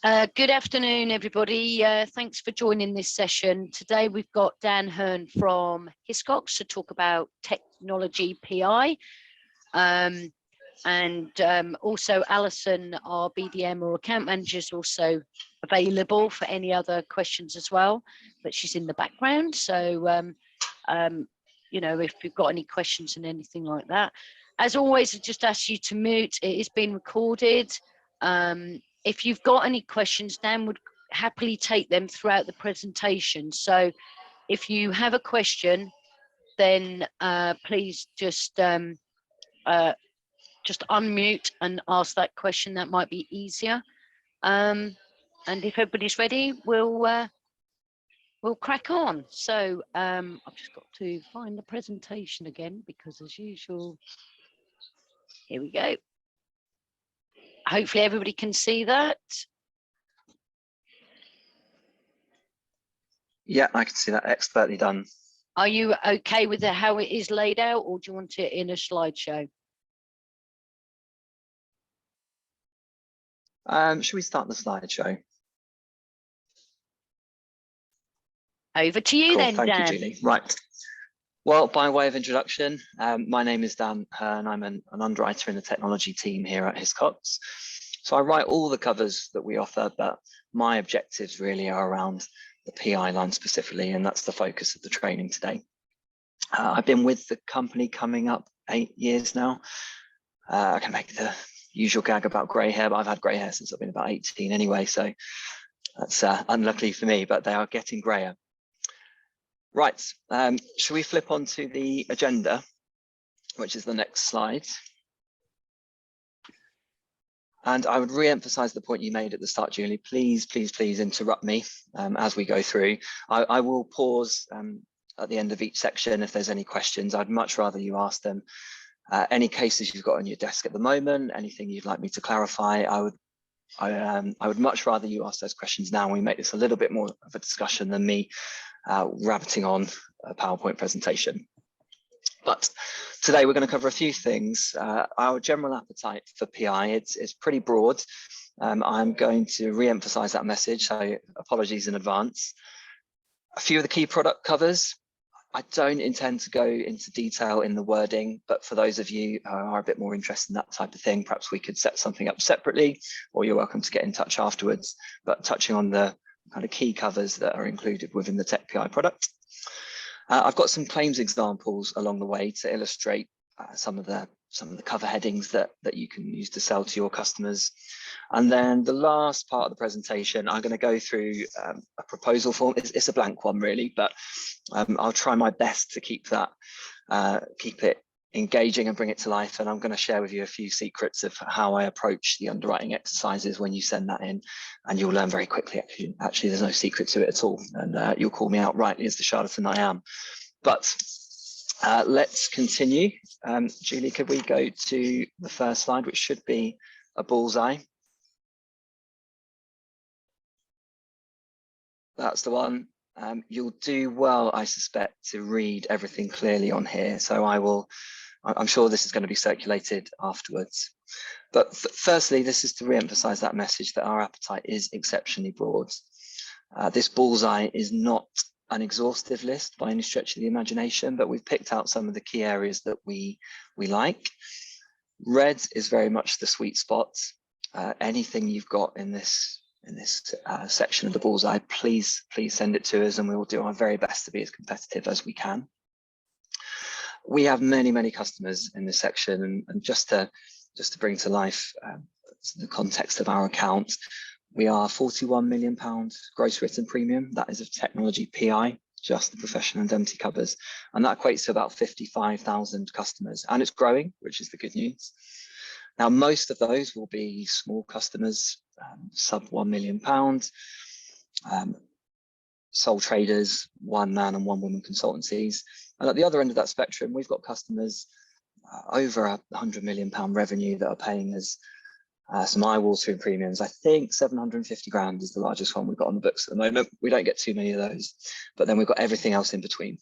Good afternoon, everybody. Thanks for joining this session. Today we've got Dan Hearn from Hiscox to talk about technology PI. Also Alison, our BDM or account manager, is also available for any other questions as well, but she's in the background. So, you know, if you've got any questions and anything like that. As always, I just ask you to mute. It is being recorded. If you've got any questions, Dan would happily take them throughout the presentation. So if you have a question, then please just unmute and ask that question. That might be easier. And if everybody's ready, we'll crack on. So I've just got to find the presentation again, because as usual, here we go. Hopefully everybody can see that. Yeah, I can see that. Expertly done. Are you okay with how it is laid out, or do you want it in a slideshow? Should we start the slideshow? Over to you, cool. then, Thank Dan. you, Julie. Right. Well, by way of introduction, my name is Dan Hearn. I'm an underwriter in the technology team here at Hiscox. So I write all the covers that we offer, but my objectives really are around the PI line specifically, and that's the focus of the training today. I've been with the company coming up 8 years now. I can make the usual gag about grey hair, but I've had grey hair since I've been about 18 anyway, so that's unlucky for me, but they are getting greyer. Right, shall we flip on to the agenda, which is the next slide? And I would re-emphasize the point you made at the start, Julie. Please, please, please interrupt me as we go through. I will pause at the end of each section if there's any questions. I'd much rather you ask them. Any cases you've got on your desk at the moment, anything you'd like me to clarify, I would much rather you ask those questions now. We make this a little bit more of a discussion than me rabbiting on a PowerPoint presentation. But today we're going to cover a few things. Our general appetite for PI, it's pretty broad. I'm going to re-emphasize that message, so apologies in advance. A few of the key product covers. I don't intend to go into detail in the wording, but for those of you who are a bit more interested in that type of thing, perhaps we could set something up separately, or you're welcome to get in touch afterwards. But touching on the kind of key covers that are included within the Tech PI product. I've got some claims examples along the way to illustrate some of the cover headings that you can use to sell to your customers. And then the last part of the presentation, I'm going to go through a proposal form. It's a blank one really, but I'll try my best to keep it engaging and bring it to life. And I'm going to share with you a few secrets of how I approach the underwriting exercises when you send that in, and you'll learn very quickly. Actually, there's no secret to it at all, and you'll call me out rightly as the charlatan I am. But let's continue. Julie, could we go to the first slide, which should be a bullseye? That's the one. You'll do well, I suspect, to read everything clearly on here. So I'm sure this is going to be circulated afterwards. But firstly, this is to re-emphasize that message that our appetite is exceptionally broad. This bullseye is not an exhaustive list by any stretch of the imagination, but we've picked out some of the key areas that we like. Red is very much the sweet spot. Anything you've got in this section of the bullseye, please send it to us, and we will do our very best to be as competitive as we can. We have many customers in this section, and just to bring to life the context of our account, we are £41 million gross written premium. That is of technology PI, just the professional indemnity covers, and that equates to about 55,000 customers, and it's growing, which is the good news. Now, most of those will be small customers, sub £1 million, sole traders, one man and one woman consultancies. And at the other end of that spectrum, we've got customers over £100 million revenue that are paying us some eye-watering premiums. I think 750 grand is the largest one we've got on the books at the moment. We don't get too many of those, but then we've got everything else in between.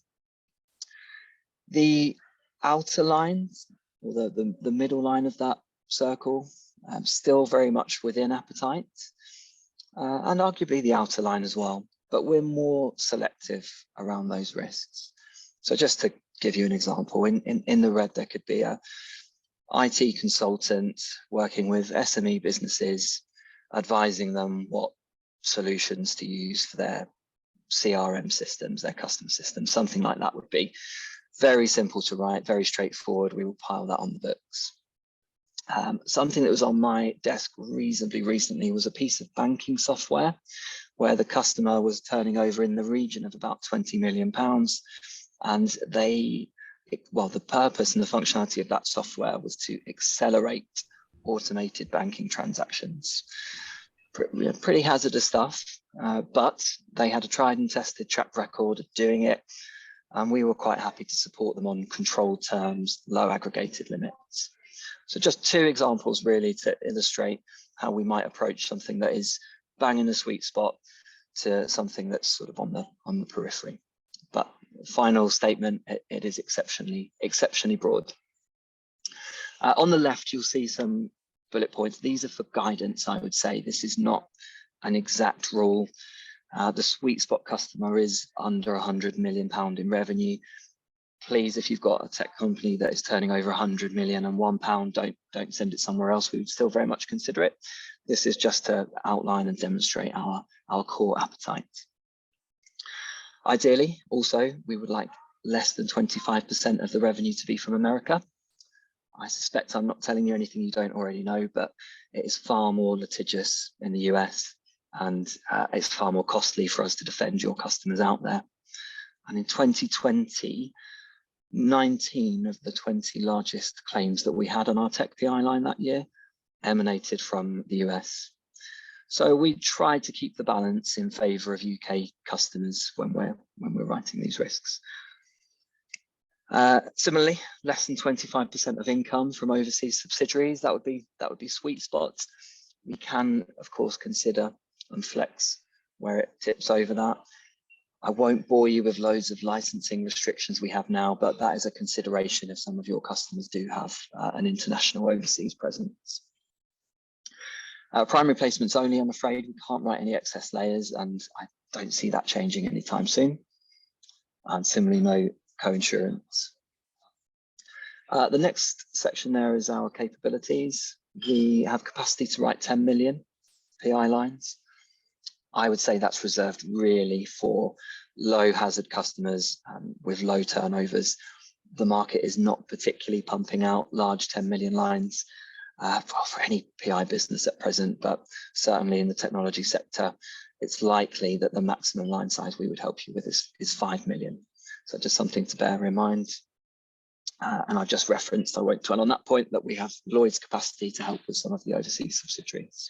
The outer lines, or the middle line of that circle, still very much within appetite. and arguably the outer line as well, but we're more selective around those risks. So just to give you an example, in the red, there could be a IT consultant working with SME businesses, advising them what solutions to use for their CRM systems, their customer systems, something like that would be very simple to write, very straightforward. We will pile that on the books. Something that was on my desk reasonably recently was a piece of banking software where the customer was turning over in the region of about £20 million. And the purpose and the functionality of that software was to accelerate automated banking transactions. Pretty hazardous stuff, but they had a tried and tested track record of doing it. And we were quite happy to support them on controlled terms, low aggregated limits. So just two examples really to illustrate how we might approach something that is bang in the sweet spot to something that's sort of on the periphery. But final statement, it is exceptionally broad. On the left, you'll see some bullet points. These are for guidance, I would say. This is not an exact rule. The sweet spot customer is under £100 million in revenue. Please, if you've got a tech company that is turning over 100 million and £1, don't send it somewhere else. We would still very much consider it. This is just to outline and demonstrate our core appetite. Ideally, also, we would like less than 25% of the revenue to be from America. I suspect I'm not telling you anything you don't already know, but it is far more litigious in the US, and it's far more costly for us to defend your customers out there. And in 2020, 19 of the 20 largest claims that we had on our tech PI line that year emanated from the US. So we try to keep the balance in favor of UK customers when we're writing these risks. Similarly, less than 25% of income from overseas subsidiaries, that would be sweet spots. We can, of course, consider and flex where it tips over that. I won't bore you with loads of licensing restrictions we have now, but that is a consideration if some of your customers do have an international overseas presence. Primary placements only, I'm afraid. We can't write any excess layers, and I don't see that changing anytime soon. And similarly, no co-insurance. The next section there is our capabilities. We have capacity to write 10 million PI lines. I would say that's reserved really for low hazard customers with low turnovers. The market is not particularly pumping out large 10 million lines for any PI business at present, but certainly in the technology sector, it's likely that the maximum line size we would help you with is 5 million. So just something to bear in mind. And I've just referenced, I won't dwell on that point, that we have Lloyd's capacity to help with some of the overseas subsidiaries.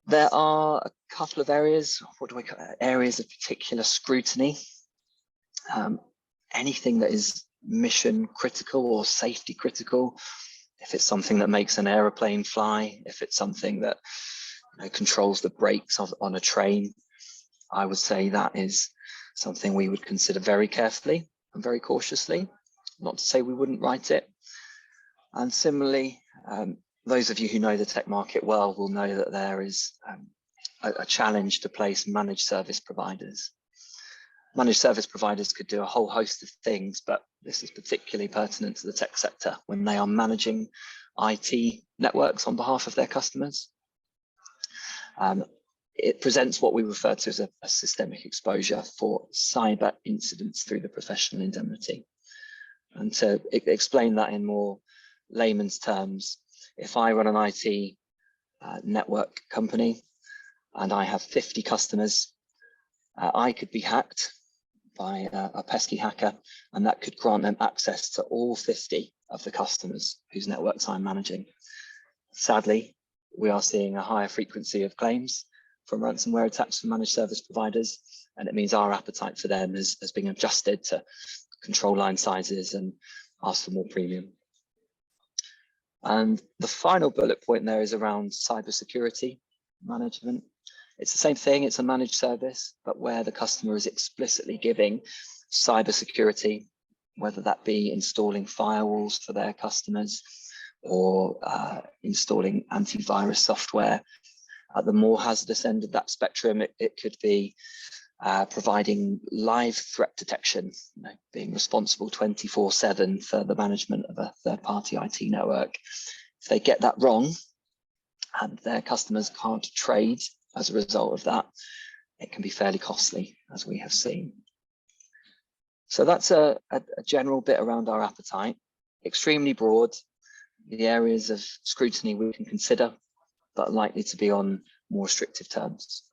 There are a couple of areas, areas of particular scrutiny. Anything that is mission critical or safety critical, if it's something that makes an aeroplane fly, if it's something that controls the brakes on a train, I would say that is something we would consider very carefully and very cautiously. Not to say we wouldn't write it. And similarly, those of you who know the tech market well will know that there is a challenge to place managed service providers. Managed service providers could do a whole host of things, but this is particularly pertinent to the tech sector when they are managing IT networks on behalf of their customers. It presents what we refer to as a systemic exposure for cyber incidents through the professional indemnity. And to explain that in more layman's terms, if I run an IT network company and I have 50 customers, I could be hacked by a pesky hacker, and that could grant them access to all 50 of the customers whose networks I'm managing. Sadly, we are seeing a higher frequency of claims from ransomware attacks from managed service providers, and it means our appetite for them has been adjusted to control line sizes and ask for more premium. And the final bullet point there is around cybersecurity management. It's the same thing, it's a managed service, but where the customer is explicitly giving cybersecurity, whether that be installing firewalls for their customers or installing antivirus software, At the more hazardous end of that spectrum, it could be providing live threat detection, being responsible 24/7 for the management of a third-party IT network. If they get that wrong and their customers can't trade as a result of that, it can be fairly costly, as we have seen. So that's a general bit around our appetite. Extremely broad, the areas of scrutiny we can consider, but likely to be on more restrictive terms.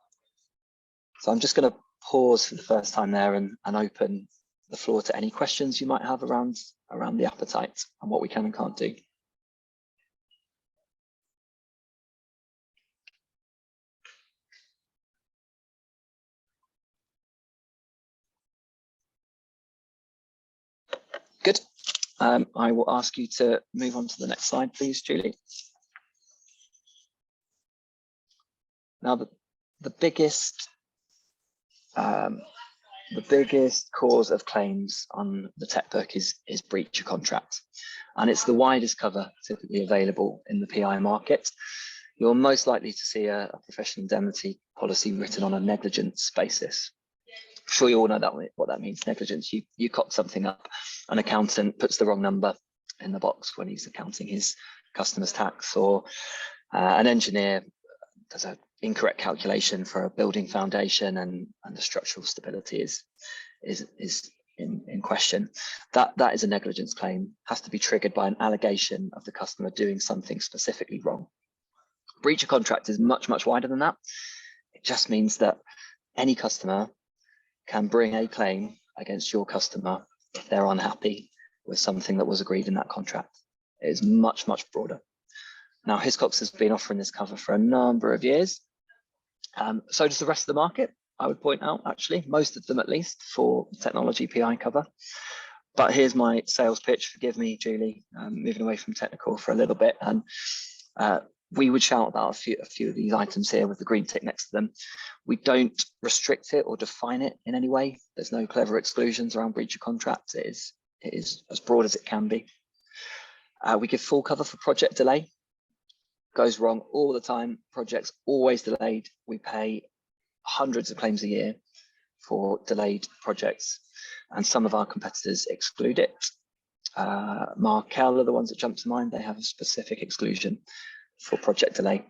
So I'm just going to pause for the first time there and open the floor to any questions you might have around the appetite and what we can and can't do. Good. I will ask you to move on to the next slide, please, Julie. Now, the biggest cause of claims on the tech book is breach of contract, and it's the widest cover typically available in the PI market. You're most likely to see a professional indemnity policy written on a negligence basis. I'm sure you all know what that means, negligence. You cock something up, an accountant puts the wrong number in the box when he's accounting his customer's tax, or an engineer does an incorrect calculation for a building foundation and the structural stability is in question. That is a negligence claim, has to be triggered by an allegation of the customer doing something specifically wrong. Breach of contract is much wider than that. It just means that any customer can bring a claim against your customer if they're unhappy with something that was agreed in that contract. It is much broader. Now, Hiscox has been offering this cover for a number of years. So does the rest of the market, I would point out, actually, most of them at least, for technology PI cover. But here's my sales pitch. Forgive me, Julie, moving away from technical for a little bit. And we would shout about a few of these items here with the green tick next to them. We don't restrict it or define it in any way. There's no clever exclusions around breach of contract. It is as broad as it can be. We give full cover for project delay. Goes wrong all the time. Projects always delayed. We pay hundreds of claims a year for delayed projects, and some of our competitors exclude it. Markel are the ones that jump to mind. They have a specific exclusion for project delay.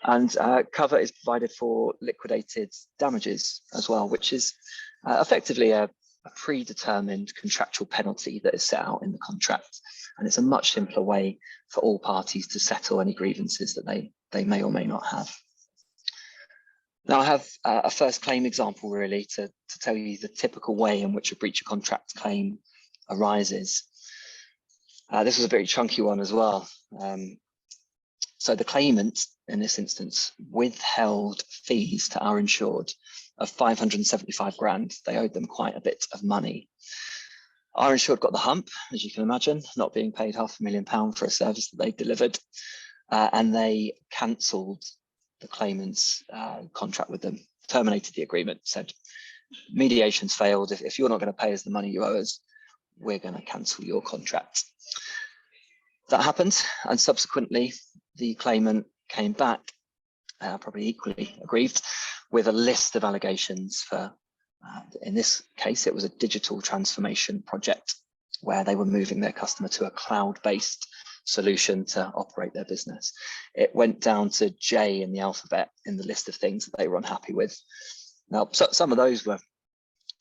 And cover is provided for liquidated damages as well, which is effectively a predetermined contractual penalty that is set out in the contract. And it's a much simpler way for all parties to settle any grievances that they may or may not have. Now, I have a first claim example really to tell you the typical way in which a breach of contract claim arises. This was a very chunky one as well. So the claimant, in this instance, withheld fees to our insured of 575 grand. They owed them quite a bit of money. Our insured got the hump, as you can imagine, not being paid £500,000 for a service that they delivered, and they cancelled the claimant's contract with them, terminated the agreement, said, mediation's failed. If you're not going to pay us the money you owe us, we're going to cancel your contract. That happened, and subsequently the claimant came back, probably equally aggrieved, with a list of allegations for, in this case, it was a digital transformation project where they were moving their customer to a cloud-based solution to operate their business. It went down to J in the alphabet in the list of things that they were unhappy with. Now, some of those were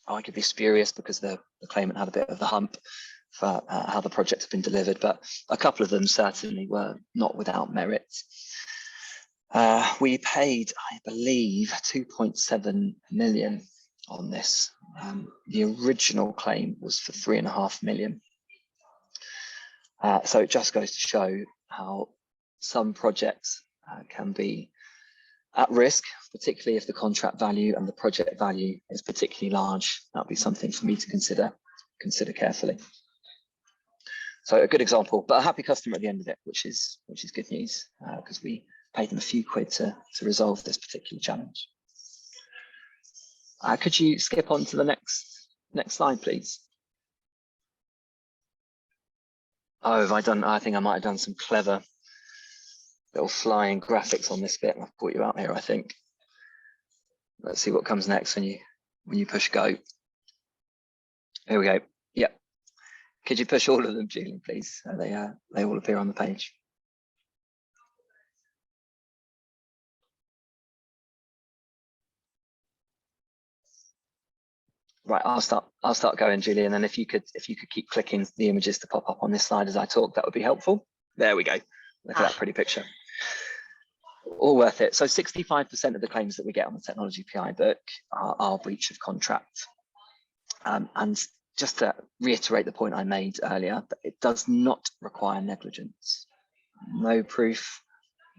arguably spurious because the claimant had a bit of the hump for how the project had been delivered, but a couple of them certainly were not without merit. We paid, I believe, 2.7 million on this. The original claim was for 3.5 million. So it just goes to show how some projects can be at risk, particularly if the contract value and the project value is particularly large. That'll be something for me to consider carefully. So a good example, but a happy customer at the end of it, which is good news, because we paid them a few quid to resolve this particular challenge. Could you skip on to the next slide, please? Oh, have I done? I think I might have done some clever little flying graphics on this bit. I've brought you out here, I think. Let's see what comes next when you push go. Here we go. Yep. Could you push all of them, Julian, please? So they all appear on the page. Right, I'll start going, Julian, and if you could keep clicking the images to pop up on this slide as I talk, that would be helpful. There we go. Look at that pretty picture. All worth it. So 65% of the claims that we get on the technology PI book are breach of contract. And just to reiterate the point I made earlier, it does not require negligence. No proof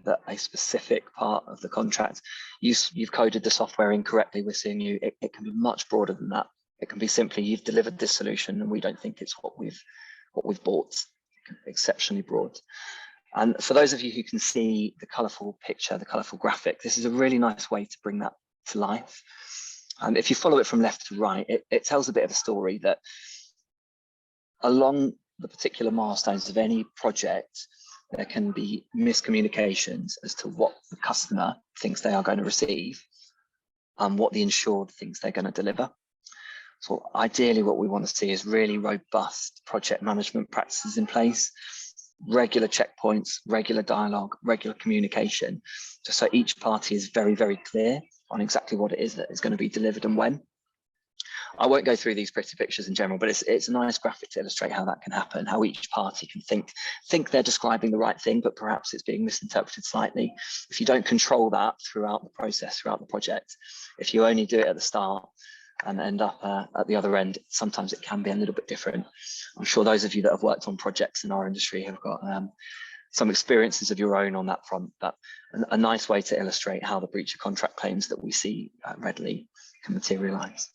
that a specific part of the contract, you've coded the software incorrectly, we're suing you. It can be much broader than that. It can be simply you've delivered this solution and we don't think it's what we've bought. Exceptionally broad. And for those of you who can see the colourful picture, the colourful graphic, this is a really nice way to bring that to life. If you follow it from left to right, it tells a bit of a story that along the particular milestones of any project, there can be miscommunications as to what the customer thinks they are going to receive and what the insured thinks they're going to deliver. So ideally what we want to see is really robust project management practices in place, regular checkpoints, regular dialogue, regular communication, just so each party is very, very clear on exactly what it is that is going to be delivered and when. I won't go through these pretty pictures in general, but it's a nice graphic to illustrate how that can happen, how each party can think they're describing the right thing, but perhaps it's being misinterpreted slightly. If you don't control that throughout the process, throughout the project, if you only do it at the start and end up at the other end, sometimes it can be a little bit different. I'm sure those of you that have worked on projects in our industry have got some experiences of your own on that front, but a nice way to illustrate how the breach of contract claims that we see readily can materialize.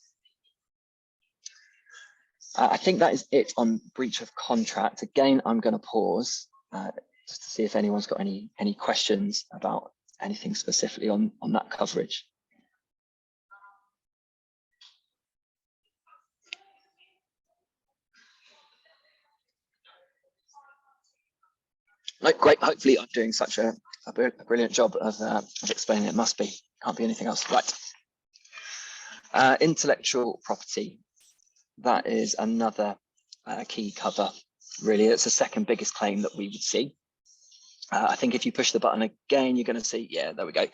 I think that is it on breach of contract. Again, I'm going to pause just to see if anyone's got any questions about anything specifically on that coverage. No, great. Hopefully I'm doing such a brilliant job of explaining it. Must be. Can't be anything else. Right. Intellectual property. That is another key cover. Really, it's the second biggest claim that we would see. I think if you push the button again, you're going to see, yeah, there we go.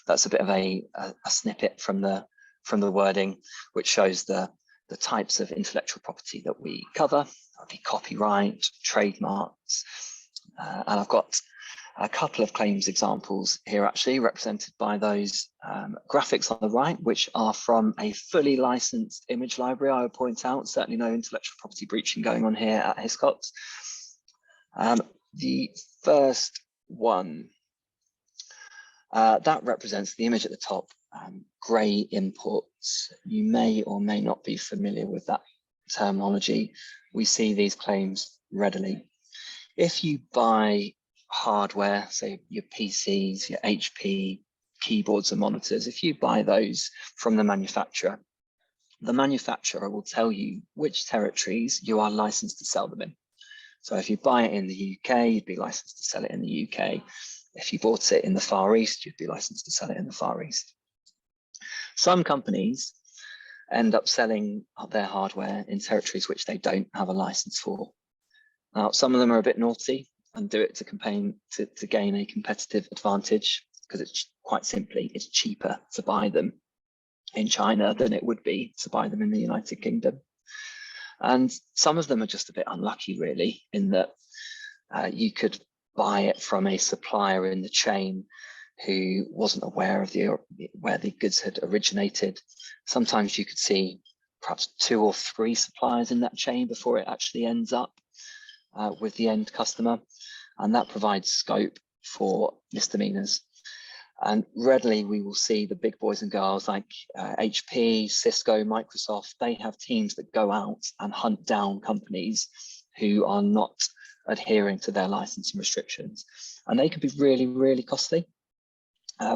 That's a bit of a snippet from the wording, which shows the types of intellectual property that we cover. That would be copyright, trademarks, and I've got a couple of claims examples here actually represented by those graphics on the right, which are from a fully licensed image library. I would point out, certainly no intellectual property breaching going on here at Hiscox. The first one, that represents the image at the top, grey imports. You may or may not be familiar with that terminology. We see these claims readily. If you buy hardware, say your PCs, your HP, keyboards and monitors, if you buy those from the manufacturer will tell you which territories you are licensed to sell them in. So if you buy it in the UK, you'd be licensed to sell it in the UK. If you bought it in the Far East, you'd be licensed to sell it in the Far East. Some companies end up selling their hardware in territories which they don't have a license for. Now, some of them are a bit naughty and do it to gain a competitive advantage, because it's quite simply, it's cheaper to buy them in China than it would be to buy them in the United Kingdom. And some of them are just a bit unlucky, really, in that you could buy it from a supplier in the chain who wasn't aware of where the goods had originated. Sometimes you could see perhaps 2 or 3 suppliers in that chain before it actually ends up with the end customer, and that provides scope for misdemeanors. And readily we will see the big boys and girls like HP, Cisco, Microsoft. They have teams that go out and hunt down companies who are not adhering to their licensing restrictions, and they can be really, really costly.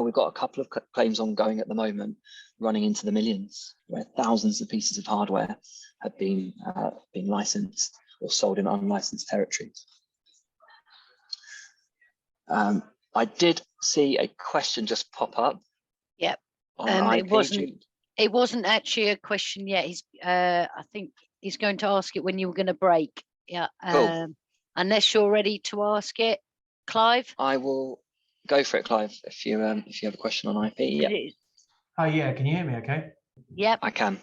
We've got a couple of claims ongoing at the moment, running into the millions, where thousands of pieces of hardware have been licensed or sold in unlicensed territories. I did see a question just pop up. Yep. On It IP. wasn't actually a question yet. I think he's going to ask it when you were going to break. Yeah. Cool. Unless you're ready to ask it, Clive. I will go for it, Clive. If you have a question on IP, yeah. Oh yeah, can you hear me? Okay. Yep. I can.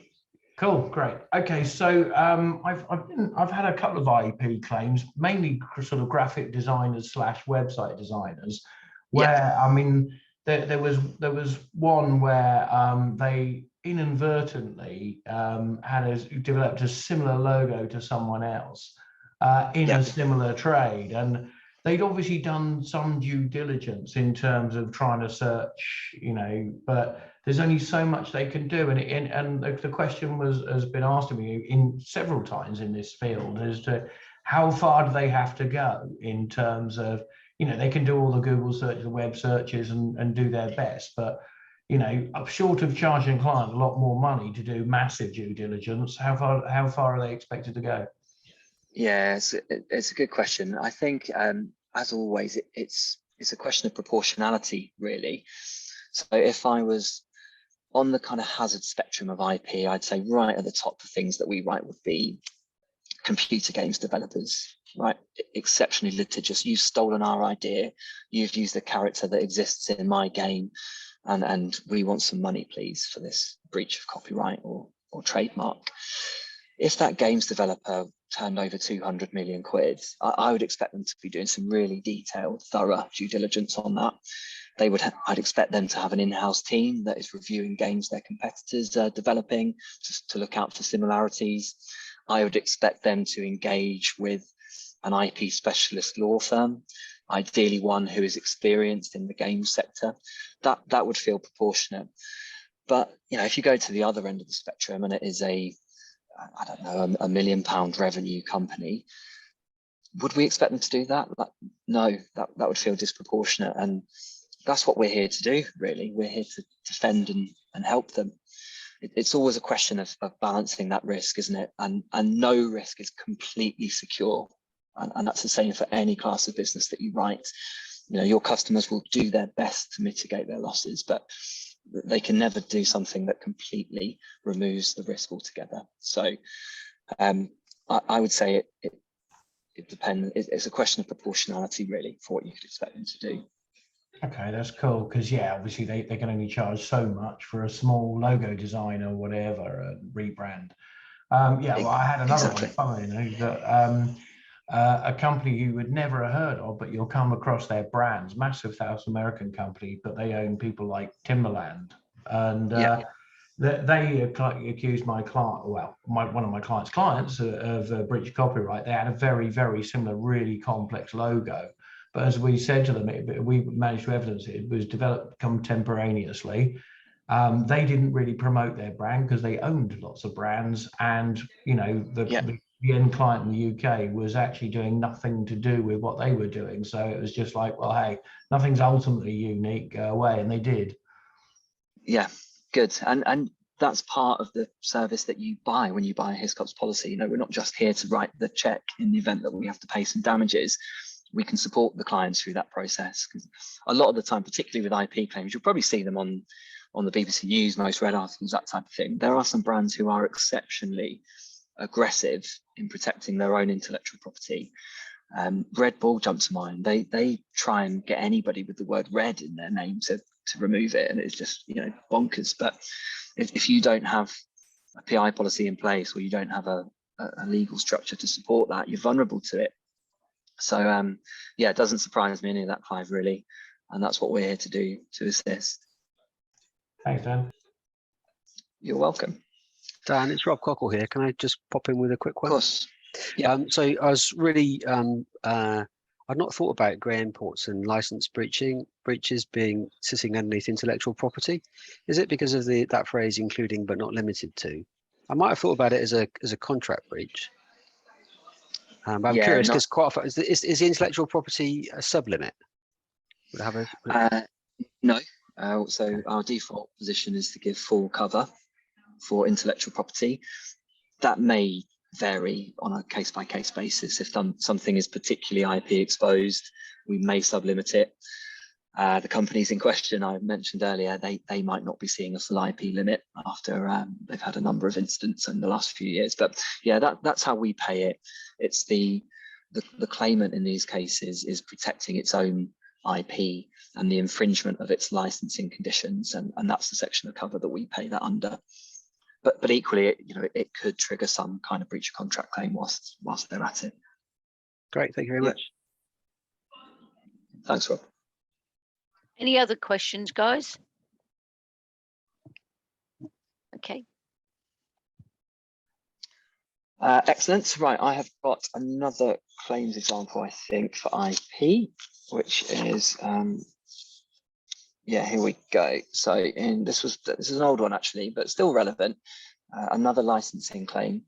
Cool, great. Okay, so I've had a couple of IP claims, mainly sort of graphic designers / website designers, where I mean there was one where they inadvertently developed a similar logo to someone else in a similar trade, and they'd obviously done some due diligence in terms of trying to search, but there's only so much they can do, and the question has been asked of me in several times in this field as to how far do they have to go in terms of, they can do all the Google searches, the web searches, and do their best, but short of charging a client a lot more money to do massive due diligence, how far are they expected to go? Yeah, it's a good question. I think, as always, it's a question of proportionality, really. So if I was on the kind of hazard spectrum of IP, I'd say right at the top of things that we write would be computer games developers, right? Exceptionally litigious. You've stolen our idea. You've used a character that exists in my game, and we want some money, please, for this breach of copyright or trademark. If that games developer turned over 200 million quid, I would expect them to be doing some really detailed, thorough due diligence on that. I'd expect them to have an in-house team that is reviewing games their competitors are developing to look out for similarities. I would expect them to engage with an IP specialist law firm, ideally one who is experienced in the games sector. That would feel proportionate. But if you go to the other end of the spectrum and it is a £1 million revenue company, would we expect them to do that? No, that would feel disproportionate. And that's what we're here to do, really. We're here to defend and help them. It's always a question of balancing that risk, isn't it? And no risk is completely secure. And that's the same for any class of business that you write. Your customers will do their best to mitigate their losses, but they can never do something that completely removes the risk altogether. So I would say it depends. It's a question of proportionality, really, for what you could expect them to do. Okay, that's cool, because obviously they can only charge so much for a small logo design or whatever, a rebrand. Well, I had another one, funny, that a company you would never have heard of, but you'll come across their brands, massive South American company, but they own people like Timberland, and they accused my client, one of my clients of breach of copyright. They had a very, very similar, really complex logo. But as we said to them, we managed to evidence it was developed contemporaneously. They didn't really promote their brand because they owned lots of brands, and the end client in the UK was actually doing nothing to do with what they were doing. So it was just like, well, hey, nothing's ultimately unique, go away, and they did. Yeah, good. And that's part of the service that you buy when you buy a Hiscox policy. We're not just here to write the check in the event that we have to pay some damages. We can support the clients through that process, because a lot of the time, particularly with IP claims, you'll probably see them on the BBC News, most read articles, that type of thing. There are some brands who are exceptionally aggressive in protecting their own intellectual property. Red Bull jumps to mind. They try and get anybody with the word red in their name to remove it, and it's just bonkers. But if you don't have a PI policy in place, or you don't have a legal structure to support that, you're vulnerable to it. So it doesn't surprise me any of that, Clive, really, and that's what we're here to do, to assist. Thanks, Dan. You're welcome. Dan, it's Rob Cockle here. Can I just pop in with a quick one? Of course. Yeah. So I was really, I'd not thought about grey imports and license breaches being sitting underneath intellectual property. Is it because of that phrase, including but not limited to? I might have thought about it as a contract breach. But I'm curious, because quite often, is the intellectual property a sublimit? Would it have no. So our default position is to give full cover for intellectual property. That may vary on a case-by-case basis. If something is particularly IP exposed, we may sublimit it. the companies in question I mentioned earlier, they might not be seeing a full IP limit after they've had a number of incidents in the last few years. But yeah, that's how we pay it. It's the claimant in these cases is protecting its own IP and the infringement of its licensing conditions, and that's the section of cover that we pay that under. But equally, it could trigger some kind of breach of contract claim whilst they're at it. Great, thank you very much. Thanks, Rob. Any other questions, guys? Okay. Excellent. Right, I have got another claims example, I think, for IP, which is yeah, here we go. So this is an old one actually, but still relevant. Another licensing claim.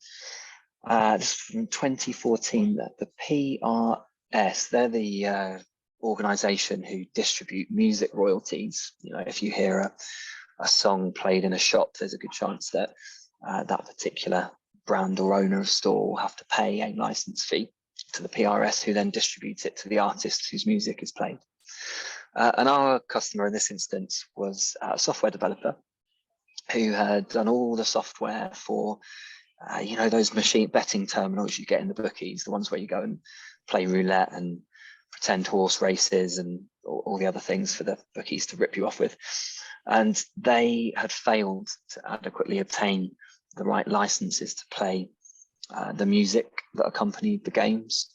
This is from 2014. The PRS, they're the organization who distribute music royalties. If you hear a song played in a shop, there's a good chance that that particular brand or owner of store will have to pay a license fee to the PRS, who then distributes it to the artist whose music is played. And our customer in this instance was a software developer who had done all the software for, those machine betting terminals you get in the bookies, the ones where you go and play roulette and pretend horse races and all the other things for the bookies to rip you off with. And they had failed to adequately obtain the right licenses to play the music that accompanied the games.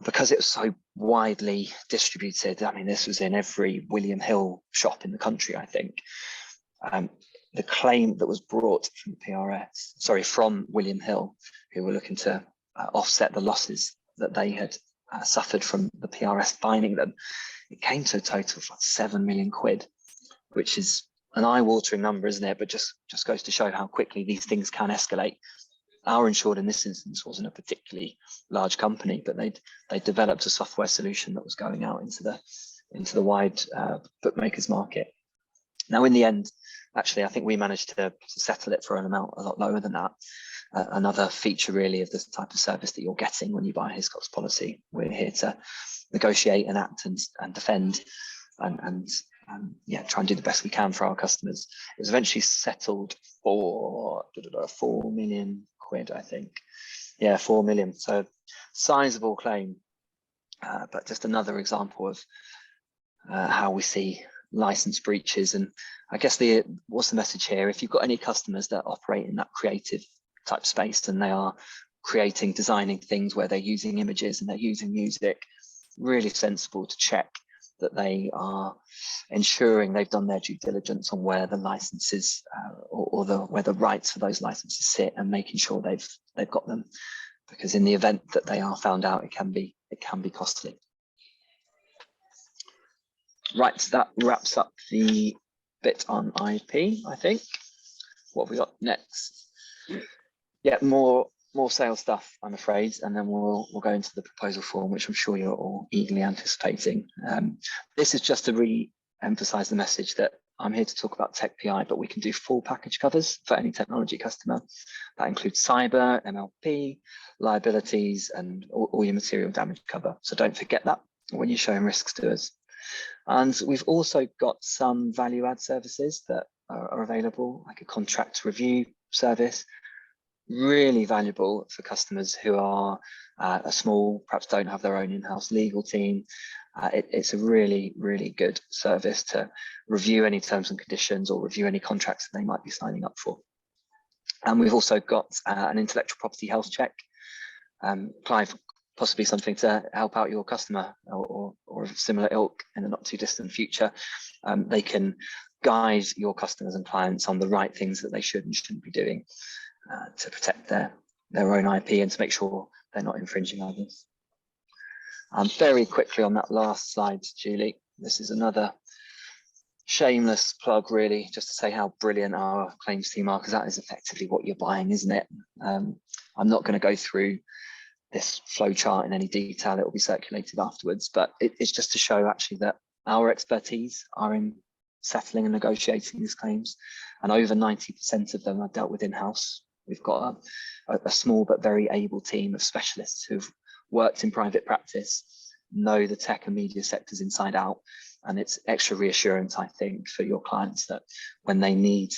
Because it was so widely distributed, I mean, this was in every William Hill shop in the country, I think. The claim that was brought from the PRS, from William Hill, who were looking to offset the losses that they had suffered from the PRS fining them, it came to a total of like 7 million quid, which is an eye-watering number, isn't it? But just goes to show how quickly these things can escalate. Our insured in this instance wasn't a particularly large company, but they developed a software solution that was going out into the wide bookmakers market. Now, in the end, actually, I think we managed to settle it for an amount a lot lower than that. Another feature really of this type of service that you're getting when you buy a Hiscox policy. We're here to negotiate and act and defend and try and do the best we can for our customers. It was eventually settled for 4 million quid, I think. Yeah, 4 million. So sizable claim, but just another example of how we see license breaches. And I guess what's the message here? If you've got any customers that operate in that creative type space and they are designing things where they're using images and they're using music, really sensible to check that they are ensuring they've done their due diligence on where the licenses where the rights for those licenses sit, and making sure they've got them, because in the event that they are found out, it can be costly. Right, so that wraps up the bit on IP, I think. What have we got next? Yeah, more sales stuff, I'm afraid, and then we'll go into the proposal form, which I'm sure you're all eagerly anticipating. This is just to re-emphasize the message that I'm here to talk about tech PI, but we can do full package covers for any technology customer. That includes cyber, MLP, liabilities, and all your material damage cover. So don't forget that when you're showing risks to us. And we've also got some value add services that are available, like a contract review service. Really valuable for customers who are small, perhaps don't have their own in-house legal team. It's a really, really good service to review any terms and conditions or review any contracts that they might be signing up for. And we've also got an intellectual property health check. Clive, possibly something to help out your customer or of similar ilk in the not too distant future. They can guide your customers and clients on the right things that they should and shouldn't be doing to protect their own IP and to make sure they're not infringing others. Very quickly on that last slide, Julie, this is another shameless plug, really, just to say how brilliant our claims team are, because that is effectively what you're buying, isn't it? I'm not going to go through this flow chart in any detail. It will be circulated afterwards, but it's just to show actually that our expertise are in settling and negotiating these claims, and over 90% of them are dealt with in-house. We've got a small but very able team of specialists who've worked in private practice know the tech and media sectors inside out. And it's extra reassurance, I think, for your clients that when they need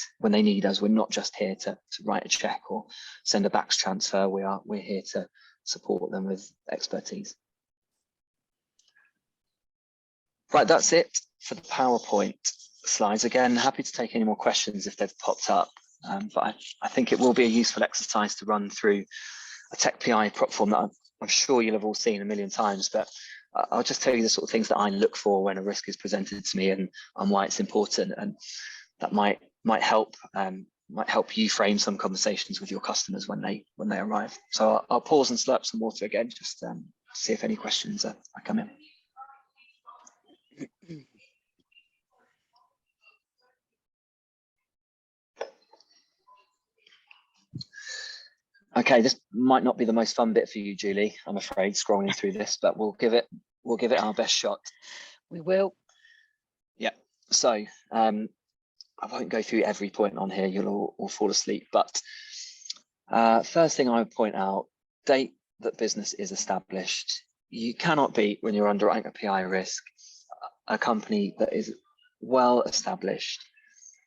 us, we're not just here to write a check or send a backs transfer. We're here to support them with expertise. Right, that's it for the PowerPoint slides. Again, happy to take any more questions if they've popped up. But I think it will be a useful exercise to run through a tech PI prop form that I'm sure you'll have all seen a million times, but I'll just tell you the sort of things that I look for when a risk is presented to me and why it's important, and that might help you frame some conversations with your customers when they arrive. So I'll pause and slurp some water again, just to see if any questions are coming. Okay, this might not be the most fun bit for you, Julie, I'm afraid, scrolling through this, but we'll give it our best shot. We will. Yeah. So I won't go through every point on here. You'll all fall asleep. But first thing I would point out: date that business is established. You cannot beat, when you're underwriting a PI risk, a company that is well established,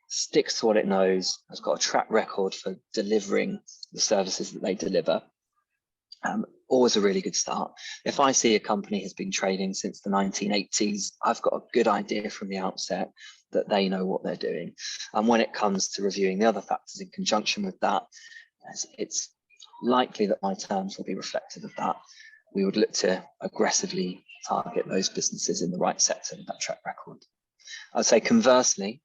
sticks to what it knows, has got a track record for delivering the services that they deliver. Always a really good start. If I see a company has been trading since the 1980s, I've got a good idea from the outset that they know what they're doing. And when it comes to reviewing the other factors in conjunction with that, it's likely that my terms will be reflective of that. We would look to aggressively target those businesses in the right sector with that track record. I'd say conversely,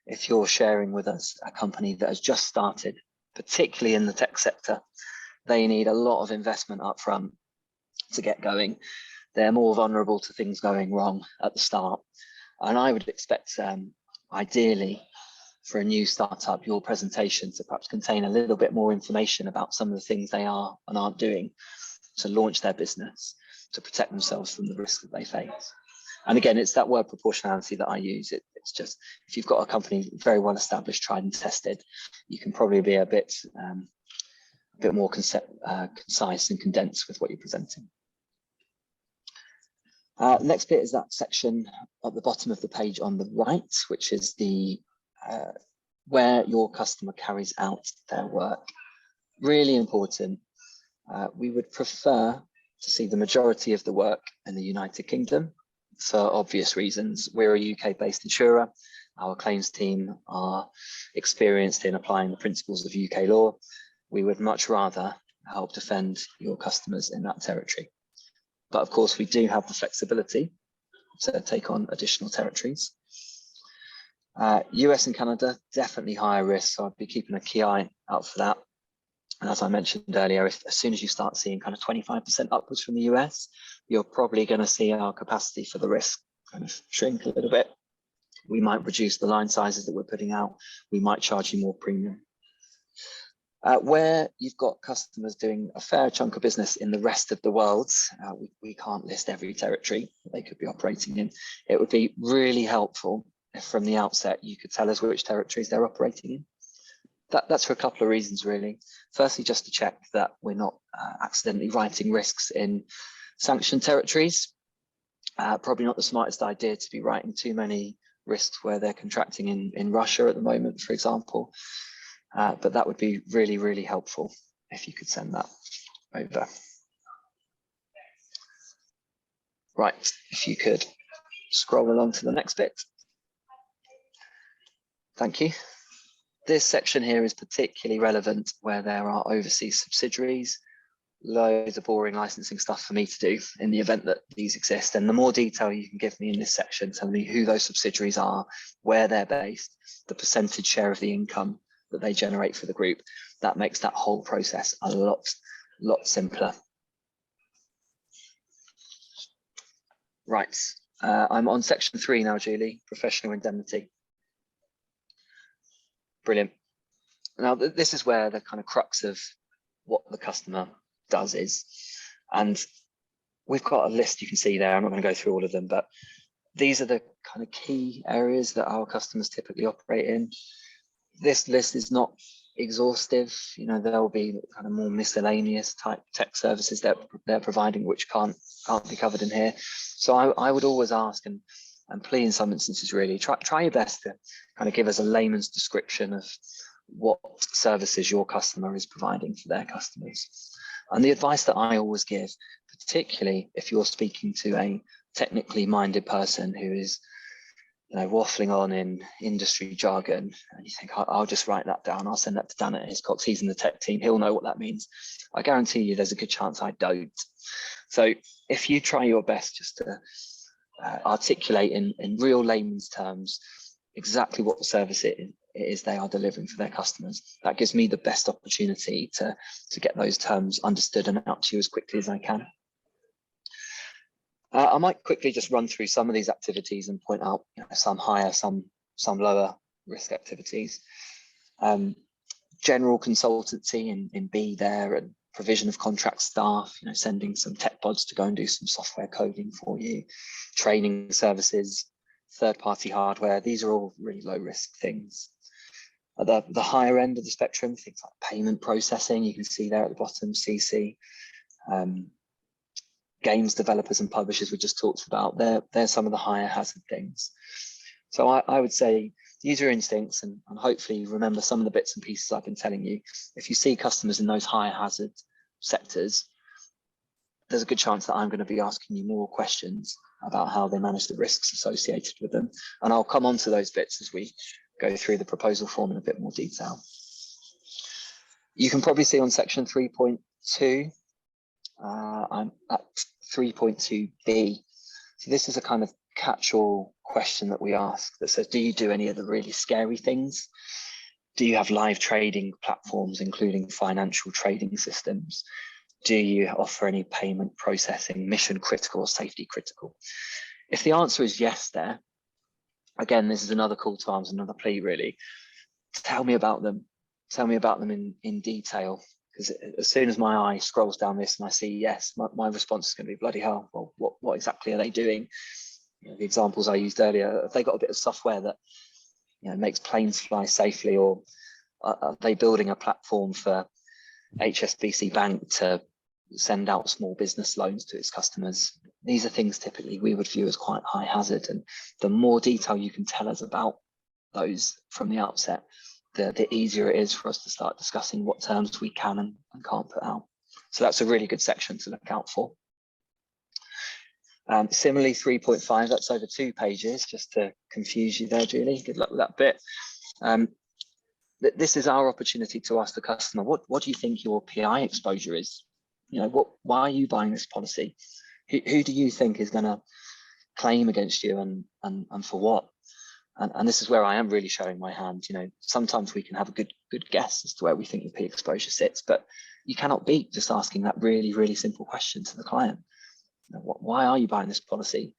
if you're sharing with us a company that has just started, particularly in the tech sector, they need a lot of investment up front to get going. They're more vulnerable to things going wrong at the start. And I would expect, ideally, for a new startup, your presentation to perhaps contain a little bit more information about some of the things they are and aren't doing to launch their business, to protect themselves from the risk that they face. And again, it's that word proportionality that I use. It's just, if you've got a company very well established, tried and tested, you can probably be a bit more concise and condensed with what you're presenting. Next bit is that section at the bottom of the page on the right, which is the where your customer carries out their work. Really important. We would prefer to see the majority of the work in the United Kingdom for obvious reasons. We're a UK-based insurer. Our claims team are experienced in applying the principles of UK law. We would much rather help defend your customers in that territory. But of course, we do have the flexibility to take on additional territories. US and Canada, definitely higher risk, so I'd be keeping a key eye out for that. And as I mentioned earlier, as soon as you start seeing kind of 25% upwards from the US, you're probably going to see our capacity for the risk kind of shrink a little bit. We might reduce the line sizes that we're putting out. We might charge you more premium. Where you've got customers doing a fair chunk of business in the rest of the world, we can't list every territory that they could be operating in. It would be really helpful if from the outset you could tell us which territories they're operating in. That's for a couple of reasons, really. Firstly, just to check that we're not accidentally writing risks in sanctioned territories. Probably not the smartest idea to be writing too many risks where they're contracting in Russia at the moment, for example. But that would be really, really helpful if you could send that over. Right, if you could scroll along to the next bit. Thank you. This section here is particularly relevant where there are overseas subsidiaries. Loads of boring licensing stuff for me to do in the event that these exist. And the more detail you can give me in this section, tell me who those subsidiaries are, where they're based, the percentage share of the income that they generate for the group, that makes that whole process a lot simpler. Right, I'm on section 3 now, Julie, professional indemnity. Brilliant. Now, this is where the kind of crux of what the customer does is, and we've got a list you can see there. I'm not going to go through all of them, but these are the kind of key areas that our customers typically operate in. This list is not exhaustive. You know, there'll be kind of more miscellaneous type tech services that they're providing which can't be covered in here. So I would always ask and plea in some instances, really try your best to kind of give us a layman's description of what services your customer is providing for their customers. And the advice that I always give, particularly if you're speaking to a technically minded person who is, you know, waffling on in industry jargon, and you think, I'll just write that down, I'll send that to Dan at Hiscox, he's in the tech team, he'll know what that means. I guarantee you there's a good chance I don't. So if you try your best just to articulate in real layman's terms exactly what the service it is they are delivering for their customers, that gives me the best opportunity to get those terms understood and out to you as quickly as I can. I might quickly just run through some of these activities and point out, you know, some higher, some lower risk activities. General consultancy in B there, and provision of contract staff, you know, sending some tech pods to go and do some software coding for you, training services, third-party hardware. These are all really low risk things. At the higher end of the spectrum, things like payment processing, you can see there at the bottom, CC. Games developers and publishers we just talked about, they're some of the higher hazard things. So I would say use your instincts and hopefully remember some of the bits and pieces I've been telling you. If you see customers in those higher hazard sectors, there's a good chance that I'm going to be asking you more questions about how they manage the risks associated with them. And I'll come on to those bits as we go through the proposal form in a bit more detail. You can probably see on section 3.2, I'm at 3.2b. So this is a kind of catch-all question that we ask that says, do you do any of the really scary things? Do you have live trading platforms, including financial trading systems? Do you offer any payment processing, mission critical or safety critical? If the answer is yes there, again, this is another call to arms, another plea really. Tell me about them. Tell me about them in detail. Because as soon as my eye scrolls down this and I see yes, my response is going to be bloody hell. Well, what exactly are they doing? You know, the examples I used earlier, have they got a bit of software that, you know, makes planes fly safely, or are they building a platform for HSBC Bank to send out small business loans to its customers? These are things typically we would view as quite high hazard, and the more detail you can tell us about those from the outset, the easier it is for us to start discussing what terms we can and can't put out. So that's a really good section to look out for. Similarly, 3.5, that's over 2 pages, just to confuse you there, Julie. Good luck with that bit. This is our opportunity to ask the customer, what do you think your PI exposure is? You know, why are you buying this policy? Who do you think is going to claim against you, and for what? And this is where I am really showing my hand. You know, sometimes we can have a good guess as to where we think the P exposure sits, but you cannot beat just asking that really simple question to the client. You know, why are you buying this policy?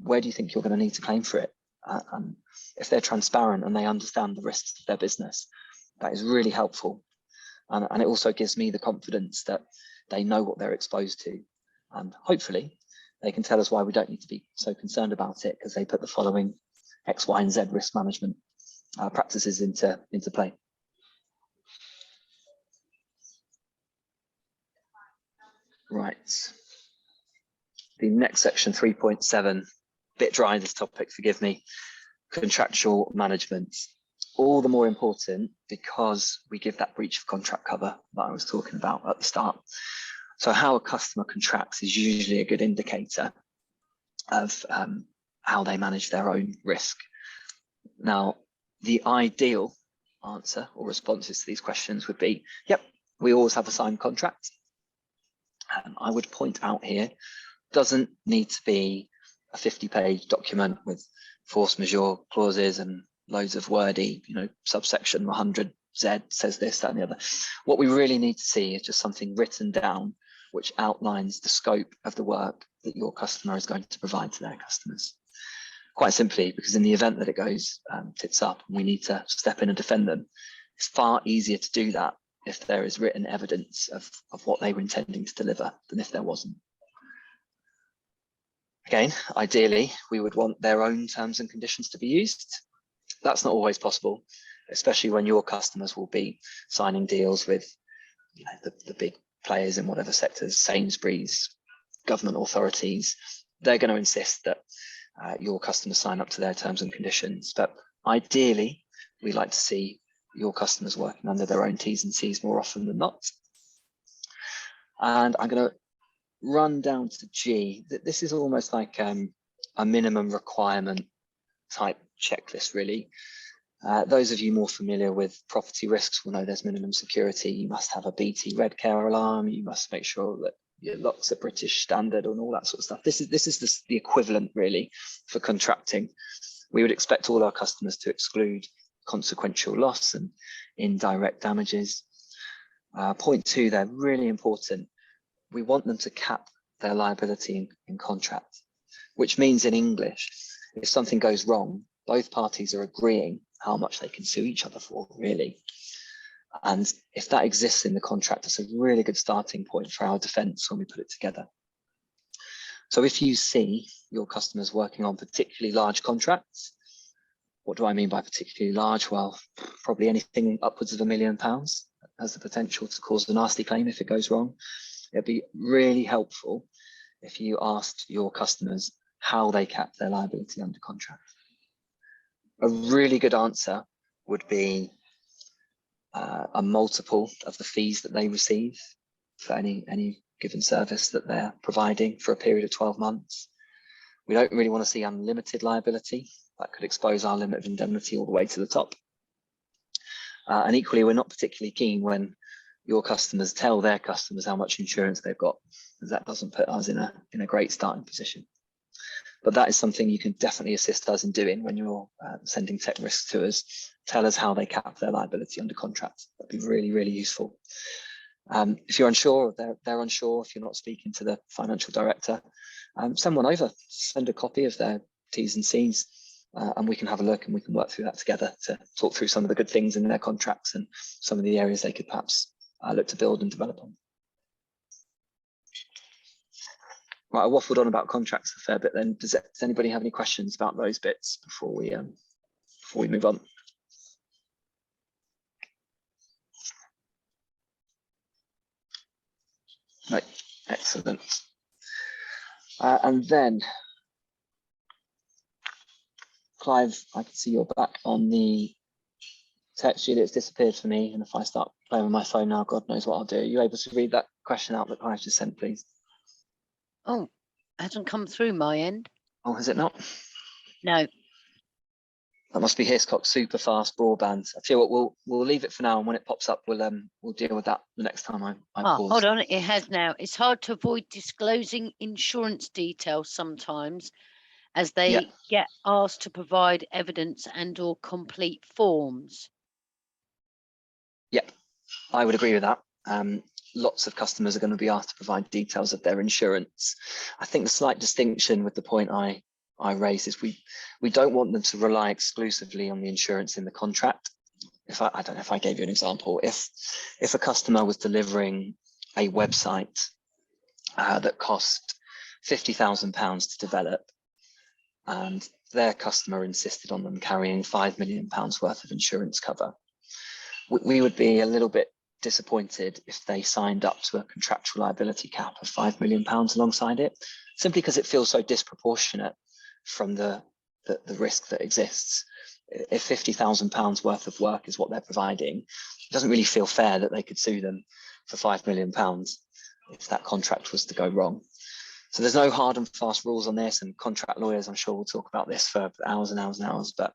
Where do you think you're going to need to claim for it? And if they're transparent and they understand the risks of their business, that is really helpful. And it also gives me the confidence that they know what they're exposed to. And hopefully they can tell us why we don't need to be so concerned about it, because they put the following X, Y, and Z risk management practices into play. Right. The next section, 3.7, bit dry this topic, forgive me. Contractual management. All the more important because we give that breach of contract cover that I was talking about at the start. So how a customer contracts is usually a good indicator of how they manage their own risk. Now, the ideal answer or responses to these questions would be, yep, we always have a signed contract. I would point out here, doesn't need to be a 50-page document with force majeure clauses and loads of wordy, you know, subsection 100Z says this, that, and the other. What we really need to see is just something written down which outlines the scope of the work that your customer is going to provide to their customers. Quite simply, because in the event that it goes tits up and we need to step in and defend them, it's far easier to do that if there is written evidence of what they were intending to deliver than if there wasn't. Again, ideally, we would want their own terms and conditions to be used. That's not always possible, especially when your customers will be signing deals with the big players in whatever sectors, Sainsbury's, government authorities. They're going to insist that your customers sign up to their terms and conditions. But ideally, we like to see your customers working under their own T's and C's more often than not. And I'm going to run down to G. This is almost like a minimum requirement type checklist, really. Those of you more familiar with property risks will know there's minimum security. You must have a BT red care alarm. You must make sure that your locks are British standard and all that sort of stuff. This is the equivalent, really, for contracting. We would expect all our customers to exclude consequential loss and indirect damages. Point 2, they're really important. We want them to cap their liability in contract, which means in English, if something goes wrong, both parties are agreeing how much they can sue each other for, really. And if that exists in the contract, it's a really good starting point for our defense when we put it together. So if you see your customers working on particularly large contracts, what do I mean by particularly large? Well, probably anything upwards of £1 million has the potential to cause a nasty claim if it goes wrong. It'd be really helpful if you asked your customers how they cap their liability under contract. A really good answer would be a multiple of the fees that they receive for any given service that they're providing for a period of 12 months. We don't really want to see unlimited liability. That could expose our limit of indemnity all the way to the top. And equally, we're not particularly keen when your customers tell their customers how much insurance they've got, because that doesn't put us in a great starting position. But that is something you can definitely assist us in doing when you're sending tech risks to us. Tell us how they cap their liability under contract. That'd be really, really useful. If you're unsure, they're unsure, if you're not speaking to the financial director, send one over, send a copy of their T's and C's, and we can have a look and we can work through that together to talk through some of the good things in their contracts and some of the areas they could perhaps look to build and develop on. Right, I waffled on about contracts a fair bit then. Does anybody have any questions about those bits before we move on? Right, excellent. And then, Clive, I can see you're back on the text sheet. It's disappeared for me, and if I start playing with my phone now, God knows what I'll do. Are you able to read that question out that Clive just sent, please? Oh, hasn't come through my end. Oh, has it not? No. That must be Hiscox super fast broadband. I feel what we'll leave it for now, and when it pops up, we'll deal with that the next time I pause. Hold on, it has now. It's hard to avoid disclosing insurance details sometimes, as they get asked to provide evidence and/or complete forms. Yep, I would agree with that. Lots of customers are going to be asked to provide details of their insurance. I think the slight distinction with the point I raised is we don't want them to rely exclusively on the insurance in the contract. I don't know if I gave you an example. If a customer was delivering a website that cost £50,000 to develop, and their customer insisted on them carrying £5 million worth of insurance cover, we would be a little bit disappointed if they signed up to a contractual liability cap of £5 million alongside it, simply because it feels so disproportionate from the risk that exists. If £50,000 worth of work is what they're providing, it doesn't really feel fair that they could sue them for £5 million if that contract was to go wrong. So there's no hard and fast rules on this, and contract lawyers, I'm sure, will talk about this for hours and hours and hours, but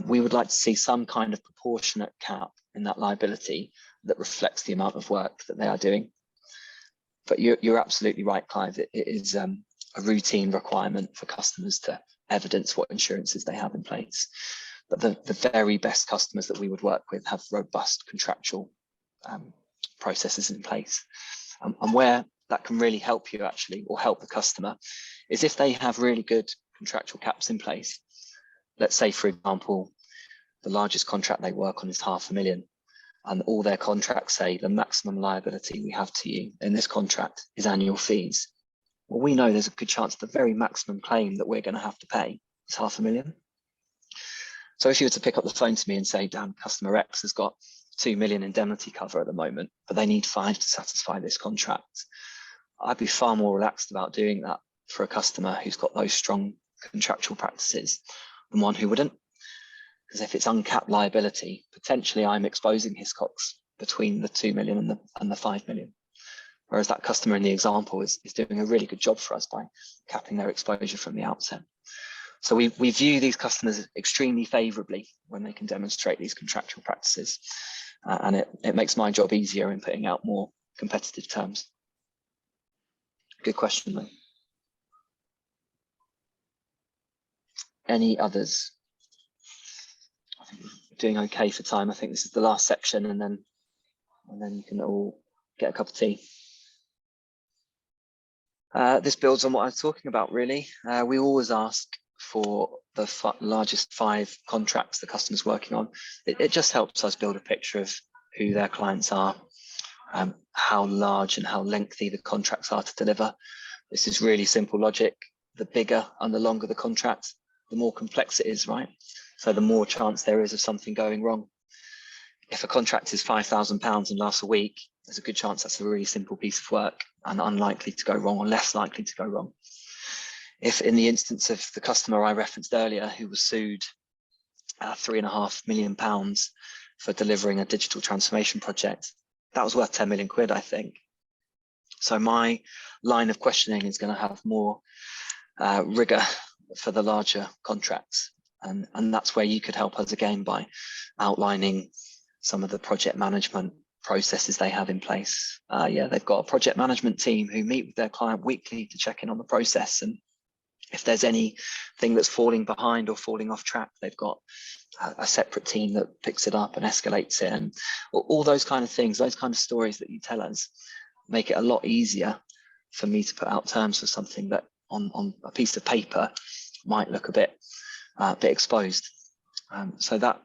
we would like to see some kind of proportionate cap in that liability that reflects the amount of work that they are doing. But you're absolutely right, Clive. It is a routine requirement for customers to evidence what insurances they have in place. But the very best customers that we would work with have robust contractual processes in place. And where that can really help you actually, or help the customer, is if they have really good contractual caps in place. Let's say, for example, the largest contract they work on is £500,000, and all their contracts say the maximum liability we have to you in this contract is annual fees. Well, we know there's a good chance the very maximum claim that we're going to have to pay is £500,000. So if you were to pick up the phone to me and say, Dan, customer X has got 2 million indemnity cover at the moment, but they need 5 to satisfy this contract, I'd be far more relaxed about doing that for a customer who's got those strong contractual practices than one who wouldn't. Because if it's uncapped liability, potentially I'm exposing Hiscox between the 2 million and the 5 million. Whereas that customer in the example is doing a really good job for us by capping their exposure from the outset. So we view these customers extremely favorably when they can demonstrate these contractual practices. And it makes my job easier in putting out more competitive terms. Good question, though. Any others? I think we're doing okay for time. I think this is the last section, and then you can all get a cup of tea. This builds on what I was talking about, really. We always ask for the largest 5 contracts the customer's working on. It just helps us build a picture of who their clients are, how large and how lengthy the contracts are to deliver. This is really simple logic. The bigger and the longer the contract, the more complex it is, right? So the more chance there is of something going wrong. If a contract is £5,000 and lasts a week, there's a good chance that's a really simple piece of work and unlikely to go wrong, or less likely to go wrong. If in the instance of the customer I referenced earlier, who was sued £3.5 million for delivering a digital transformation project, that was worth 10 million quid, I think. So my line of questioning is going to have more rigor for the larger contracts. And that's where you could help us again by outlining some of the project management processes they have in place. They've got a project management team who meet with their client weekly to check in on the process. And if there's anything that's falling behind or falling off track, they've got a separate team that picks it up and escalates it. And all those kind of things, those kind of stories that you tell us, make it a lot easier for me to put out terms for something that on a piece of paper might look a bit exposed. So that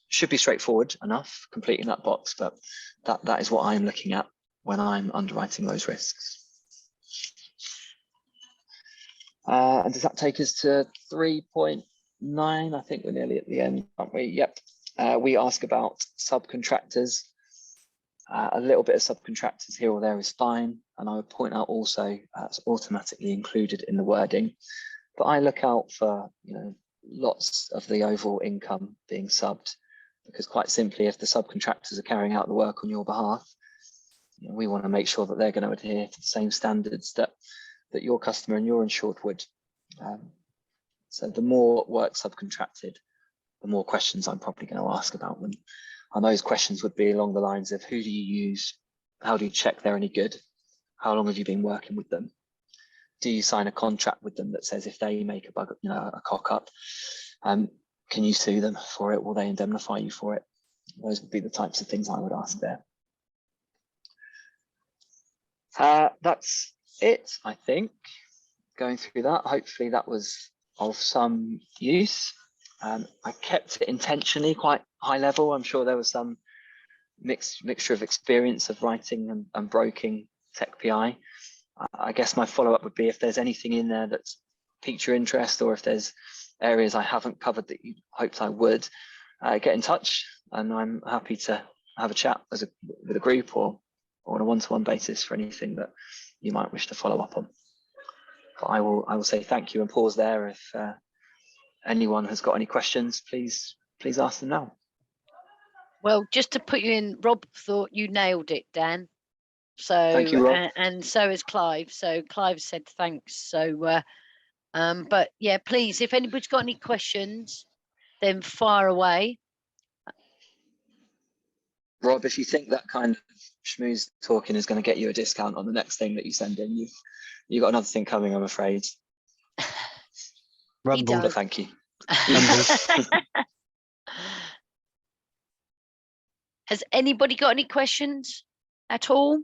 should be straightforward enough, completing that box, but that is what I'm looking at when I'm underwriting those risks. And does that take us to 3.9? I think we're nearly at the end, aren't we? Yep. We ask about subcontractors. A little bit of subcontractors here or there is fine. And I would point out also it's automatically included in the wording. But I look out for, lots of the overall income being subbed, because quite simply, if the subcontractors are carrying out the work on your behalf, we want to make sure that they're going to adhere to the same standards that your customer and your insured would. So the more work subcontracted, the more questions I'm probably going to ask about them. And those questions would be along the lines of, who do you use? How do you check they're any good? How long have you been working with them? Do you sign a contract with them that says if they make a bug, a cock up, can you sue them for it? Will they indemnify you for it? Those would be the types of things I would ask there. That's it, I think. Going through that, hopefully that was of some use. I kept it intentionally quite high level. I'm sure there was some mixture of experience of writing and broking tech PI. I guess my follow-up would be, if there's anything in there that's piqued your interest, or if there's areas I haven't covered that you hoped I would, get in touch, and I'm happy to have a chat with a group or on a one-to-one basis for anything that you might wish to follow up on. But I will say thank you and pause there. If anyone has got any questions, please ask them now. Well, just to put you in, Rob thought you nailed it, Dan. So thank you, Rob. And so has Clive. So Clive said thanks. So but yeah, please, if anybody's got any questions, then fire away. Rob, if you think that kind of schmooze talking is going to get you a discount on the next thing that you send in, you've got another thing coming, I'm afraid. Rumble. But thank you. Has anybody got any questions at all?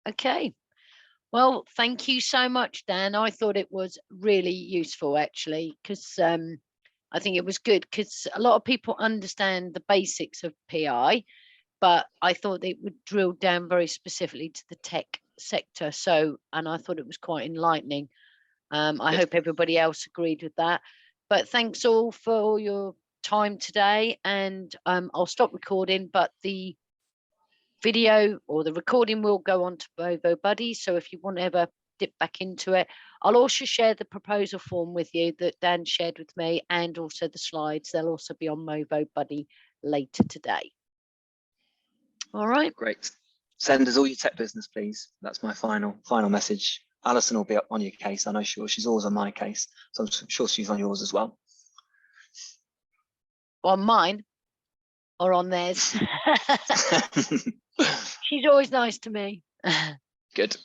Okay. Well, thank you so much, Dan. I thought it was really useful, actually, because I think it was good, because a lot of people understand the basics of PI, but I thought it would drill down very specifically to the tech sector. So, and I thought it was quite enlightening. I Good. hope everybody else agreed with that. But thanks all for your time today, and I'll stop recording, but the video or the recording will go on to Bovo Buddy. So if you want to ever dip back into it, I'll also share the proposal form with you that Dan shared with me, and also the slides. They'll also be on Movo Buddy later today. All right. Great. Send us all your tech business, please. That's my final message. Alison will be up on your case. I know she's always on my case, so I'm sure she's on yours as well. On mine or on theirs. She's always nice to me. Good.